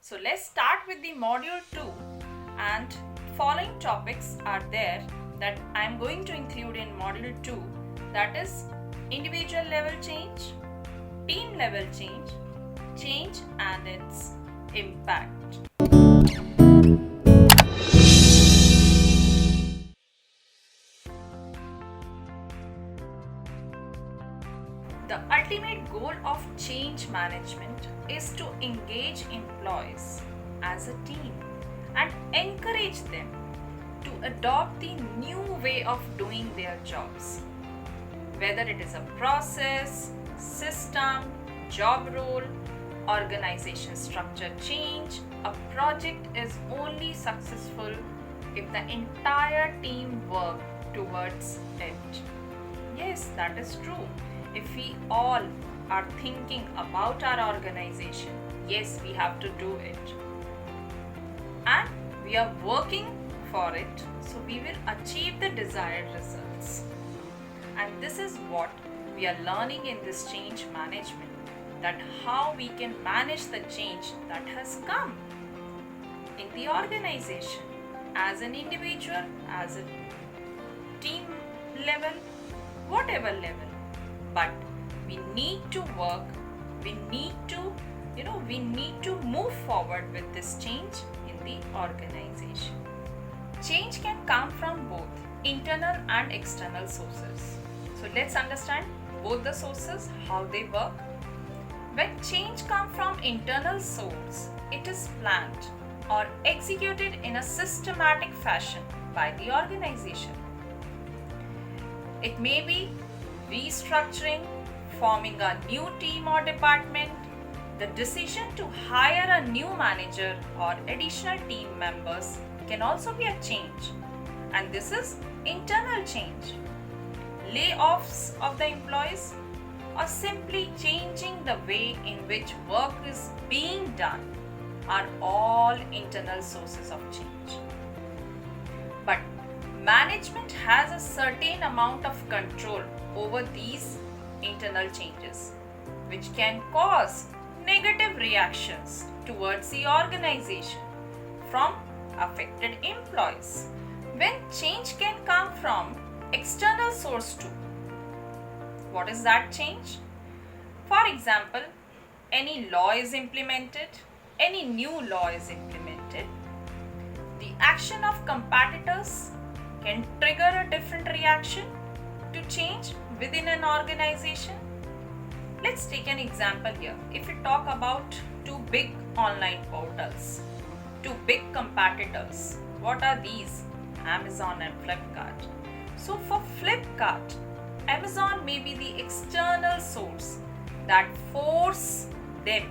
So let's start with the module 2, and following topics are there that I am going to include in module 2, that is individual level change, team level change and its impact. The ultimate goal of change management is to engage employees as a team and encourage them to adopt the new way of doing their jobs. Whether it is a process, system, job role, organization structure change, a project is only successful if the entire team works towards it. Yes, that is true. If we all are thinking about our organization, yes, we have to do it. And we are working for it, so we will achieve the desired results. And this is what we are learning in this change management, that how we can manage the change that has come in the organization, as an individual, as a team level, whatever level. But we need to work, we need to move forward with this change in the organization. Change can come from both internal and external sources. So let's understand both the sources, how they work. When change comes from internal source, it is planned or executed in a systematic fashion by the organization. It may be restructuring, forming a new team or department, the decision to hire a new manager or additional team members can also be a change, and this is internal change. Layoffs of the employees or simply changing the way in which work is being done are all internal sources of change. But management has a certain amount of control over these internal changes, which can cause negative reactions towards the organization from affected employees. When change can come from external source too. What is that change? For example, any law is implemented, any new law is implemented. The action of competitors can trigger a different reaction to change within an organization. Let's take an example here. If we talk about two big online portals, two big competitors, what are these? Amazon and Flipkart. So for Flipkart, Amazon may be the external source that force them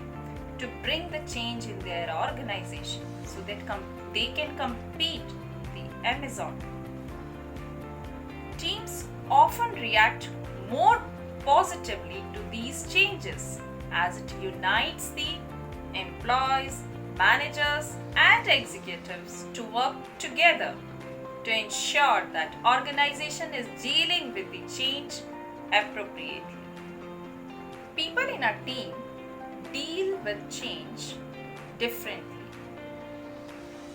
to bring the change in their organization so that they can compete with the Amazon. Teams often react more positively to these changes as it unites the employees, managers and executives to work together to ensure that organization is dealing with the change appropriately. People in a team deal with change differently.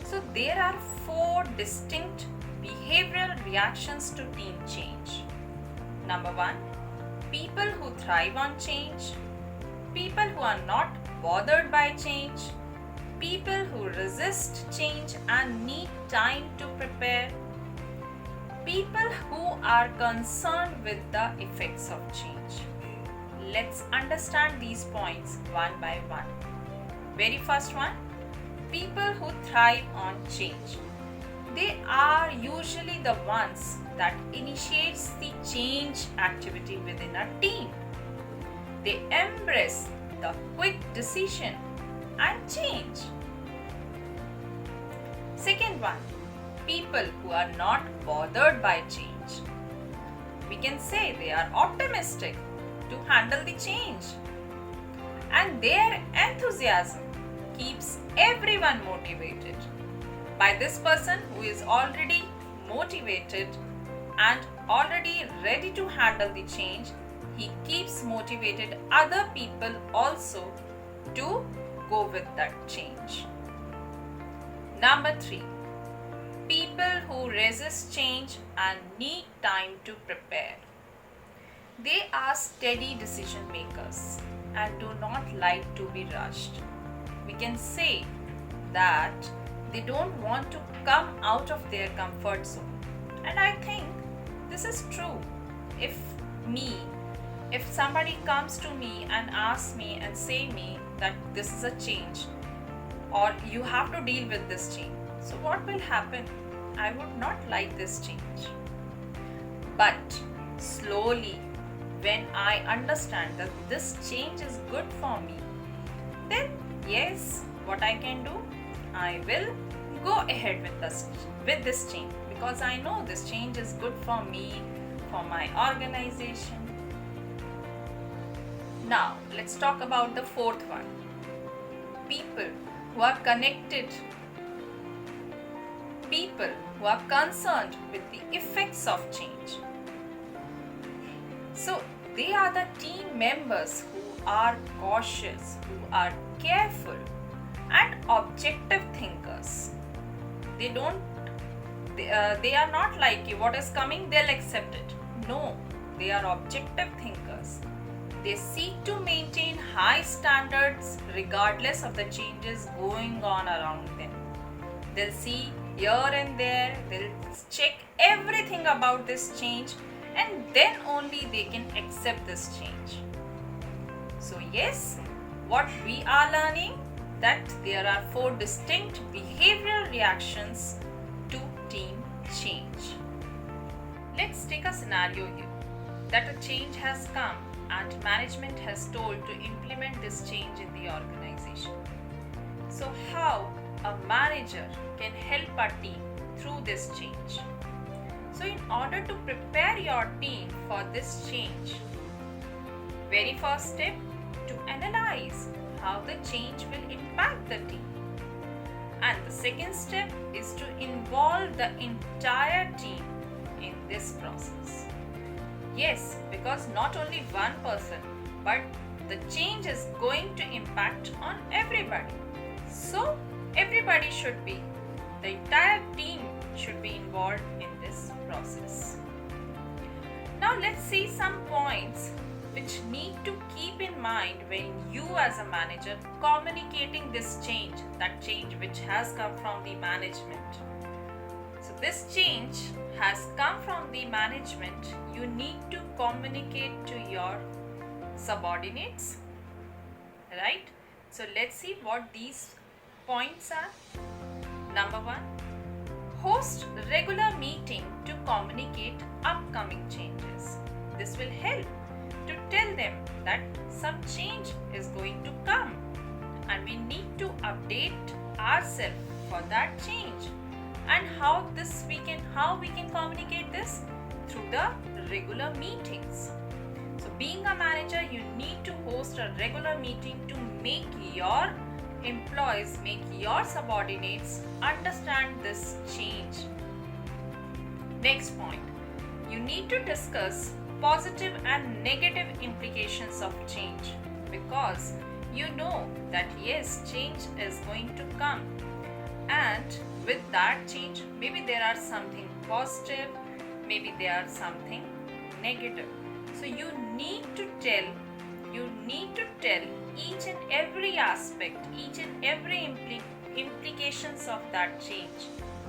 So there are 4 distinct behavioral reactions to team change. Number 1, people who thrive on change, people who are not bothered by change, people who resist change and need time to prepare, people who are concerned with the effects of change. Let's understand these points one by one. Very first one, people who thrive on change. They are usually the ones that initiates the change activity within a team. They embrace the quick decision and change. Second one, people who are not bothered by change. We can say they are optimistic to handle the change, and their enthusiasm keeps everyone motivated. By this person who is already motivated and already ready to handle the change, he keeps motivated other people also to go with that change. Number 3. People who resist change and need time to prepare. They are steady decision makers and do not like to be rushed. We can say that they don't want to come out of their comfort zone. And I think this is true. If somebody comes to me and asks me and say me that this is a change or you have to deal with this change, so what will happen? I would not like this change. But slowly, when I understand that this change is good for me, then yes, what I can do, I will go ahead with this change, because I know this change is good for me, for my organization. Now, let's talk about the fourth one. People who are connected, people who are concerned with the effects of change. So, they are the team members who are cautious, who are careful and objective thinkers. They are not like what is coming, they'll accept it. No, they are objective thinkers. They seek to maintain high standards regardless of the changes going on around them. They'll see here and there, they'll check everything about this change, and then only they can accept this change. So yes, what we are learning, that there are 4 distinct behavioral reactions to team change. Let's take a scenario here that a change has come and management has told to implement this change in the organization. So how a manager can help a team through this change? So in order to prepare your team for this change, very first step, to analyze how the change will impact the team. And the second step is to involve the entire team in this process. Yes, because not only one person, but the change is going to impact on everybody. So everybody should be, the entire team should be involved in this process. Now let's see some points which need to keep in mind when you as a manager communicating this change, that change which has come from the management. So this change has come from the management. You need to communicate to your subordinates, right? So let's see what these points are. Number 1, host regular meeting to communicate upcoming changes. This will help to tell them that some change is going to come and we need to update ourselves for that change. And how we can communicate this? Through the regular meetings. So being a manager, you need to host a regular meeting to make your employees, make your subordinates understand this change. Next point, you need to discuss positive and negative implications of change, because you know that yes, change is going to come, and with that change maybe there are something positive, maybe there are something negative. So you need to tell each and every aspect, each and every implications of that change,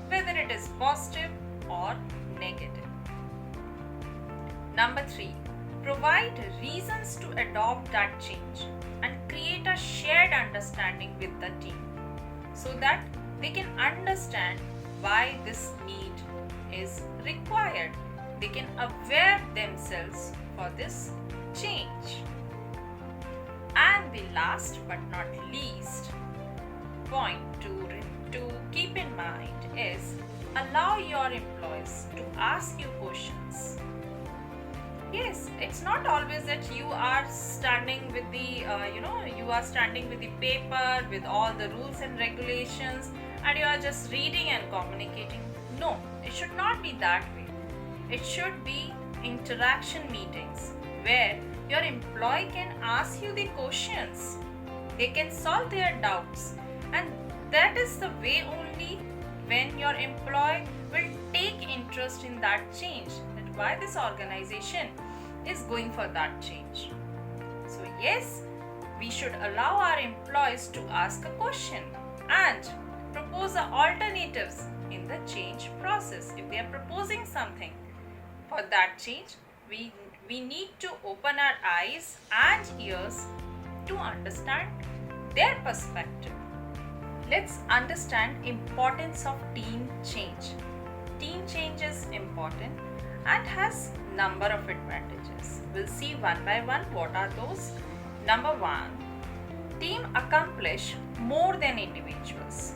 whether it is positive or negative. Number 3, provide reasons to adopt that change and create a shared understanding with the team so that they can understand why this need is required. They can aware themselves for this change. And the last but not least point to keep in mind is allow your employees to ask you questions. Yes, it's not always that you are standing with the paper with all the rules and regulations and you are just reading and communicating. No, it should not be that way. It should be interaction meetings where your employee can ask you the questions. They can solve their doubts, and that is the way only when your employee will take interest in that change, that why this organization is going for that change. So yes, we should allow our employees to ask a question and propose the alternatives in the change process. If they are proposing something for that change, we need to open our eyes and ears to understand their perspective. Let's understand importance of team change. Team change is important and has number of advantages. We'll see one by one what are those. Number one, team accomplish more than individuals.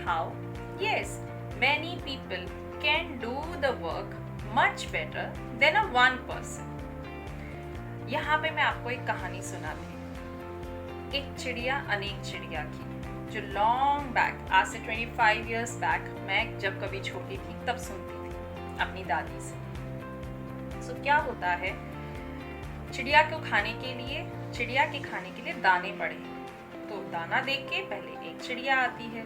How? Yes, many people can do the work much better than a one person. यहाँ पे मैं आपको एक कहानी सुनाती हूँ। एक चिड़िया अनेक चिड़िया की, जो लॉन्ग बैक, आज से 25 years बैक मैं जब कभी छोटी थी तब सुनती थी अपनी दादी से। सो क्या होता है, चिड़िया के खाने के लिए दाने पड़े, तो दाना देख के पहले एक चिड़िया आती है,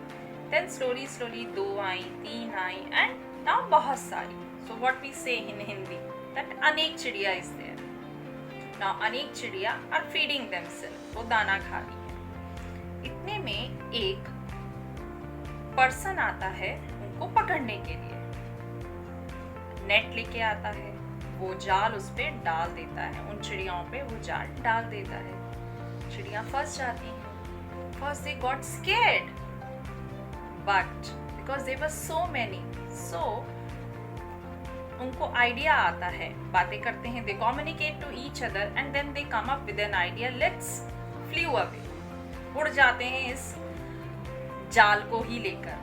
देन स्लोली 2 आई, 3 आई, एंड नाउ बहुत सारी. सो व्हाट वी से इन हिंदी दैट अनेक चिड़िया इज देयर. नाउ अनेक चिड़िया आर फीडिंग देमसेल्फ, वो दाना खा रही है. इतने में एक पर्सन आता है उनको पकड़ने के लिए, नेट लेके आता है, वो जाल उस पे डाल देता है, उन चिड़ियाओं पे वो जाल डाल देता है. चिड़िया फंस जाती हैं. First they got scared, but because there were so many, so उनको आइडिया आता है, बातें करते हैं, they communicate to each other and then they come up with an idea, let's flew away. उड़ जाते हैं इस जाल को ही लेकर.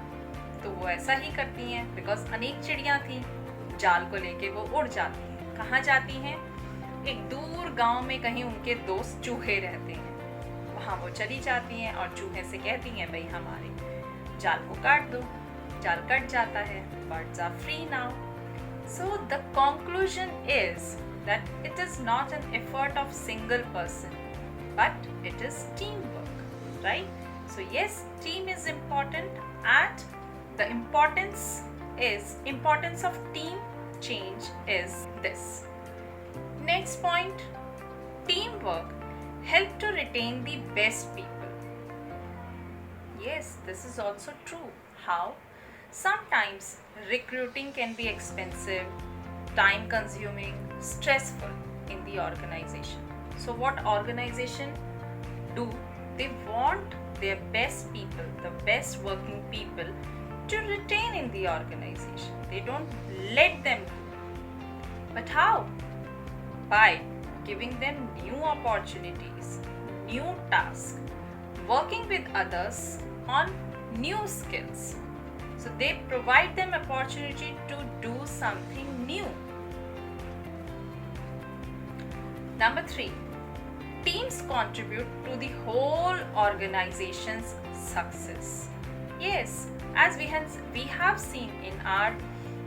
तो वो ऐसा ही करती हैं, बिकॉज अनेक चिड़िया थी, जाल को लेके वो उड़ जाती हैं. कहाँ जाती हैं? एक दूर गांव में कहीं उनके दोस्त चूहे रहते हैं, वहाँ वो चली जाती हैं और चूहे से कहती हैं भाई हमारे जाल को काट दो. जाल कट जाता है, birds are free now. So the conclusion is that it is not an effort of single person, but it is team work, right? So yes, team is important and the importance of team change is this. Next point, teamwork help to retain the best people. Yes, this is also true. How? Sometimes recruiting can be expensive, time consuming, stressful in the organization. So what organization do? They want their best people, the best working people, to retain in the organization. They don't let them go. But how? By giving them new opportunities, new tasks, working with others on new skills. So they provide them opportunity to do something new. Number 3, teams contribute to the whole organization's success. Yes, as we have seen in our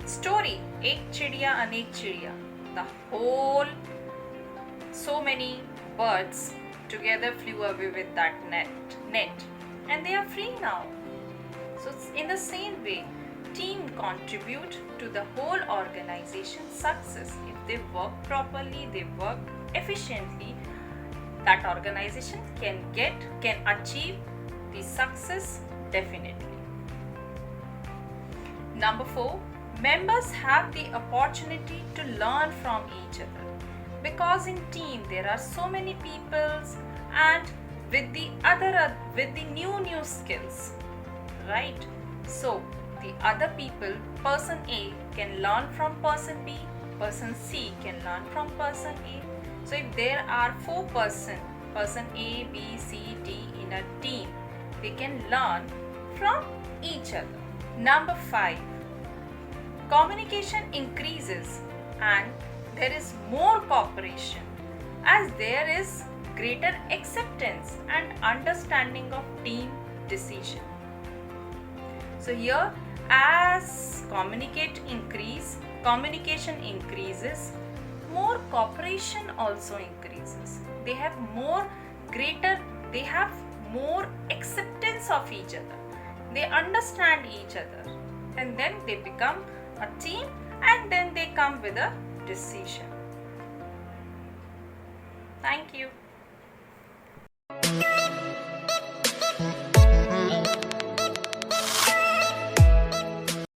story, एक चिड़िया अनेक चिड़िया, the whole so many birds together flew away with that net and they are free now. So in the same way, team contribute to the whole organization's success. If they work properly, they work efficiently, that organization can achieve the success definitely. Number 4, members have the opportunity to learn from each other, because in team there are so many peoples and with the new skills, right? So the other people, person A can learn from person B, person C can learn from person A. So if there are 4 person A, B, C, D in a team, they can learn from each other. Number 5, communication increases and there is more cooperation, as there is greater acceptance and understanding of team decision. So here, as communication increases, more cooperation also increases. They have more acceptance of each other. They understand each other, and then they become a team, and then they come with a decision. Thank you.